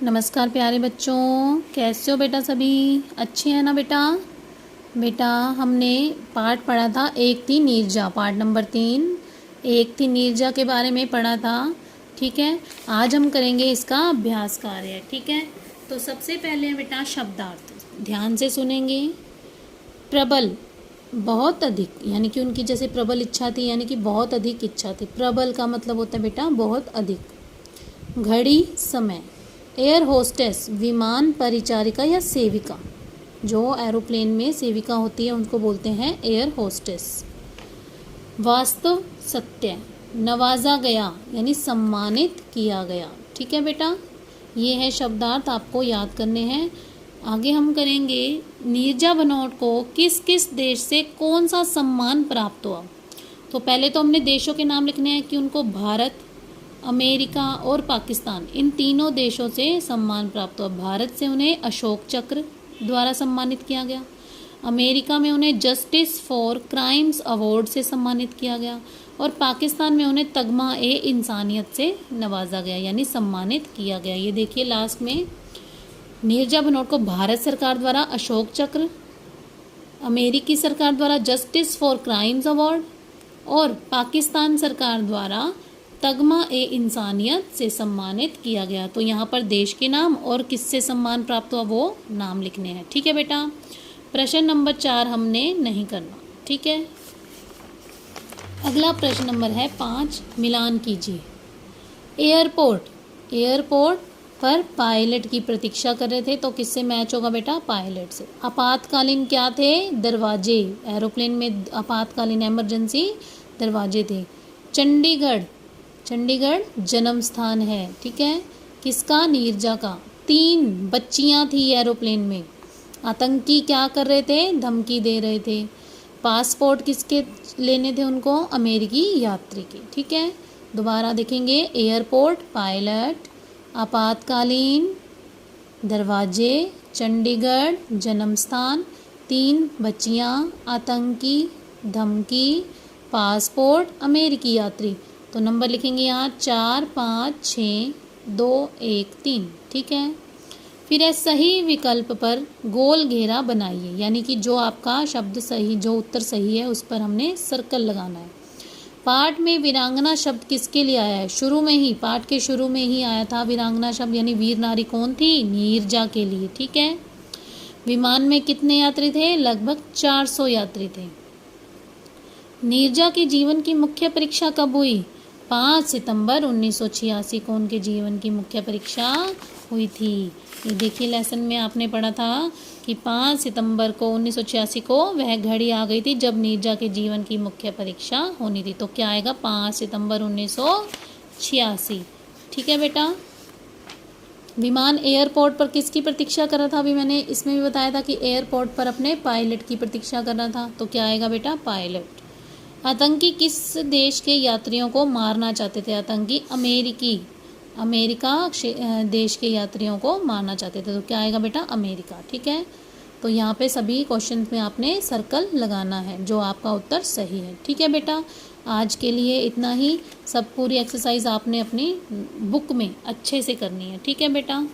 नमस्कार प्यारे बच्चों, कैसे हो बेटा? सभी अच्छे हैं ना बेटा? बेटा हमने पाठ पढ़ा था एक थी नीरजा, पाठ नंबर 3 एक थी नीरजा के बारे में पढ़ा था। ठीक है, आज हम करेंगे इसका अभ्यास कार्य। ठीक है, तो सबसे पहले बेटा शब्दार्थ ध्यान से सुनेंगे। प्रबल, बहुत अधिक, यानी कि उनकी जैसे प्रबल इच्छा थी, यानी कि बहुत अधिक इच्छा थी। प्रबल का मतलब होता है बेटा बहुत अधिक। घड़ी, समय। एयर होस्टेस, विमान परिचारिका या सेविका। जो एरोप्लेन में सेविका होती है उनको बोलते हैं एयर होस्टेस। वास्तव, सत्य। नवाजा गया यानी सम्मानित किया गया। ठीक है बेटा, ये है शब्दार्थ, आपको याद करने हैं। आगे हम करेंगे नीरजा बनोट को किस किस देश से कौन सा सम्मान प्राप्त हुआ। तो पहले तो हमने देशों के नाम लिखने हैं कि उनको भारत, अमेरिका और पाकिस्तान, इन तीनों देशों से सम्मान प्राप्त हुआ। भारत से उन्हें अशोक चक्र द्वारा सम्मानित किया गया, अमेरिका में उन्हें जस्टिस फॉर क्राइम्स अवार्ड से सम्मानित किया गया और पाकिस्तान में उन्हें तगमा ए इंसानियत से नवाजा गया यानी सम्मानित किया गया। ये देखिए लास्ट में नीरजा बनोट को भारत सरकार द्वारा अशोक चक्र, अमेरिकी सरकार द्वारा जस्टिस फॉर क्राइम्स अवार्ड और पाकिस्तान सरकार द्वारा तगमा ए इंसानियत से सम्मानित किया गया। तो यहाँ पर देश के नाम और किससे सम्मान प्राप्त हुआ वो नाम लिखने हैं। ठीक है बेटा, प्रश्न नंबर 4 हमने नहीं करना। ठीक है, अगला प्रश्न नंबर है 5, मिलान कीजिए। एयरपोर्ट पर पायलट की प्रतीक्षा कर रहे थे, तो किससे मैच होगा बेटा? पायलट से। आपातकालीन क्या थे? दरवाजे। एरोप्लेन में आपातकालीन एमरजेंसी दरवाजे थे। चंडीगढ़ जन्म स्थान है। ठीक है, किसका? नीरजा का। 3 बच्चियां थी एरोप्लेन में। आतंकी क्या कर रहे थे? धमकी दे रहे थे। पासपोर्ट किसके लेने थे उनको? अमेरिकी यात्री के। ठीक है, दोबारा देखेंगे। एयरपोर्ट, पायलट, आपातकालीन, दरवाजे, चंडीगढ़ जन्म स्थान, 3 बच्चियां, आतंकी, धमकी, पासपोर्ट, अमेरिकी यात्री। तो नंबर लिखेंगे यहाँ 4, 5, 6, 2, 1, 3। ठीक है, फिर है सही विकल्प पर गोल घेरा बनाइए, यानी कि जो आपका शब्द सही, जो उत्तर सही है उस पर हमने सर्कल लगाना है। पाठ में वीरांगना शब्द किसके लिए आया है? शुरू में ही, पाठ के शुरू में ही आया था वीरांगना शब्द, यानी वीर नारी कौन थी? नीरजा के लिए। ठीक है, विमान में कितने यात्री थे? लगभग 400 यात्री थे। नीरजा के जीवन की मुख्य परीक्षा कब हुई? 5 सितंबर 1986 को उनके जीवन की मुख्य परीक्षा हुई थी। ये देखिए लेसन में आपने पढ़ा था कि 5 सितंबर को 1986 को वह घड़ी आ गई थी जब नीरजा के जीवन की मुख्य परीक्षा होनी थी। तो क्या आएगा? 5 सितंबर 1986। ठीक है बेटा, विमान एयरपोर्ट पर किसकी प्रतीक्षा कर रहा था? अभी मैंने इसमें भी बताया था कि एयरपोर्ट पर अपने पायलट की प्रतीक्षा कर रहा था। तो क्या आएगा बेटा? पायलट। आतंकी किस देश के यात्रियों को मारना चाहते थे? आतंकी अमेरिका देश के यात्रियों को मारना चाहते थे। तो क्या आएगा बेटा? अमेरिका। ठीक है, तो यहाँ पे सभी क्वेश्चन में आपने सर्कल लगाना है जो आपका उत्तर सही है। ठीक है बेटा, आज के लिए इतना ही। सब पूरी एक्सरसाइज आपने अपनी बुक में अच्छे से करनी है। ठीक है बेटा।